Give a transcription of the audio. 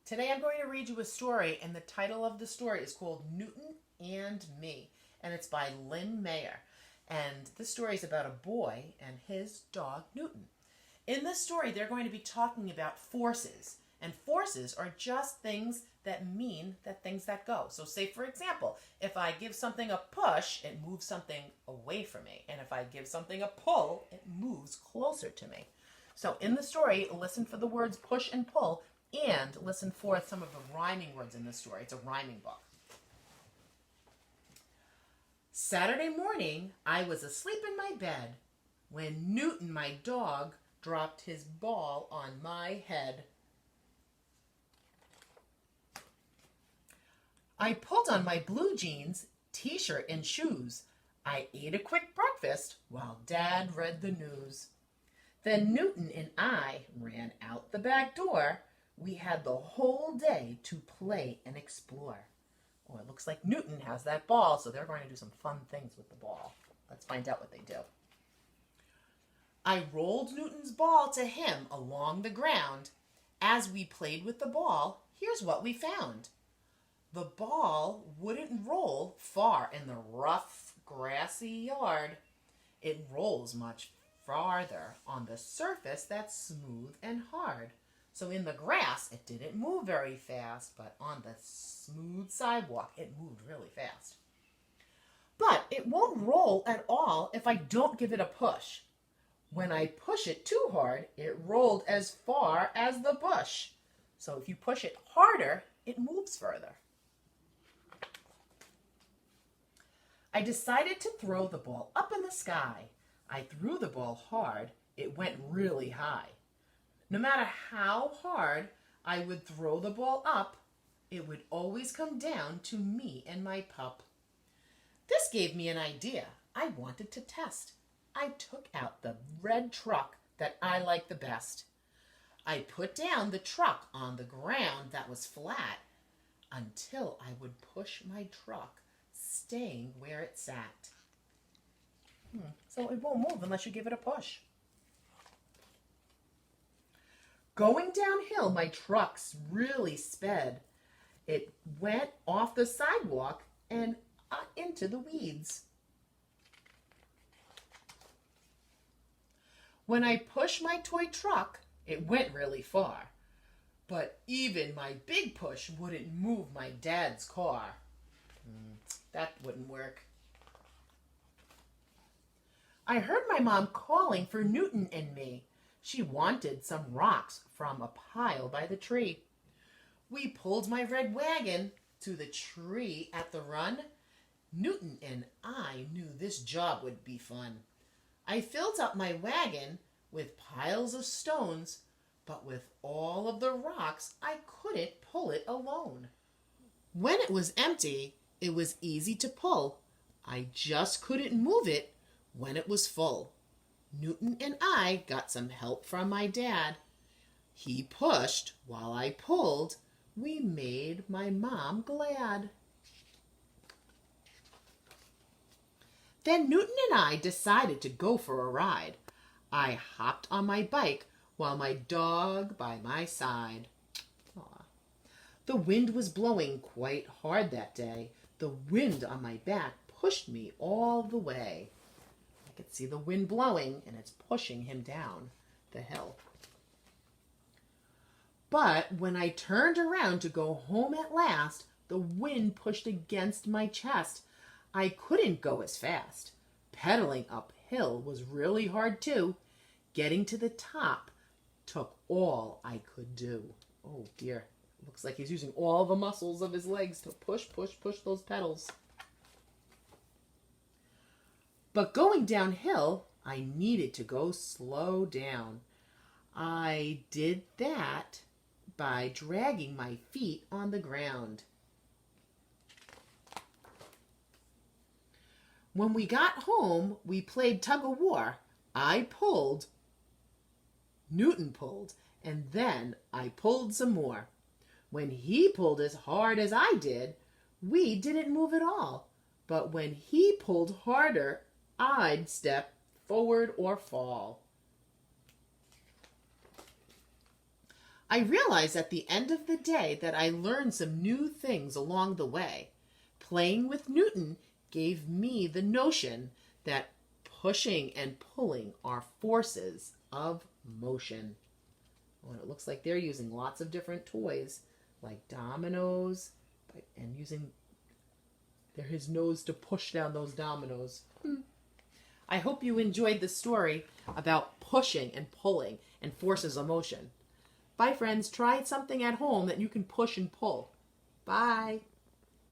Today I'm going to read you a story, and the title of the story is called Newton and Me, and it's by Lynn Mayer. And this story is about a boy and his dog Newton. In this story, they're going to be talking about forces, and forces are just things that mean that things that go. So say, for example, if I give something a push, it moves something away from me. And if I give something a pull, it moves closer to me. So in the story, listen for the words push and pull, and listen for some of the rhyming words in this story. It's a rhyming book. Saturday morning, I was asleep in my bed when Newton, my dog, dropped his ball on my head. I pulled on my blue jeans, t-shirt, and shoes. I ate a quick breakfast while Dad read the news. Then Newton and I ran out the back door. We had the whole day to play and explore. Oh, it looks like Newton has that ball, so they're going to do some fun things with the ball. Let's find out what they do. I rolled Newton's ball to him along the ground. As we played with the ball, here's what we found. The ball wouldn't roll far in the rough, grassy yard. It rolls much farther on the surface that's smooth and hard. So in the grass, it didn't move very fast, but on the smooth sidewalk, it moved really fast. But it won't roll at all if I don't give it a push. When I push it too hard, it rolled as far as the bush. So if you push it harder, it moves further. I decided to throw the ball up in the sky. I threw the ball hard. It went really high. No matter how hard I would throw the ball up, it would always come down to me and my pup. This gave me an idea I wanted to test. I took out the red truck that I liked the best. I put down the truck on the ground that was flat until I would push my truck, staying where it sat. So it won't move unless you give it a push. Going downhill, my trucks really sped. It went off the sidewalk and into the weeds. When I pushed my toy truck, it went really far. But even my big push wouldn't move my dad's car. That wouldn't work. I heard my mom calling for Newton and me. She wanted some rocks from a pile by the tree. We pulled my red wagon to the tree at the run. Newton and I knew this job would be fun. I filled up my wagon with piles of stones, but with all of the rocks, I couldn't pull it alone. When it was empty, it was easy to pull. I just couldn't move it when it was full. Newton and I got some help from my dad. He pushed while I pulled. We made my mom glad. Then Newton and I decided to go for a ride. I hopped on my bike while my dog by my side. Aw. The wind was blowing quite hard that day. The wind on my back pushed me all the way. I could see the wind blowing, and it's pushing him down the hill. But when I turned around to go home at last, the wind pushed against my chest. I couldn't go as fast. Pedaling uphill was really hard too. Getting to the top took all I could do. Oh dear, looks like he's using all the muscles of his legs to push those pedals. But going downhill, I needed to go slow down. I did that by dragging my feet on the ground. When we got home, we played tug of war. I pulled, Newton pulled, and then I pulled some more. When he pulled as hard as I did, we didn't move at all. But when he pulled harder, I'd step forward or fall. I realized at the end of the day that I learned some new things along the way. Playing with Newton gave me the notion that pushing and pulling are forces of motion. Well, it looks like they're using lots of different toys, like dominoes, and using his nose to push down those dominoes. I hope you enjoyed the story about pushing and pulling and forces of motion. Bye, friends. Try something at home that you can push and pull. Bye.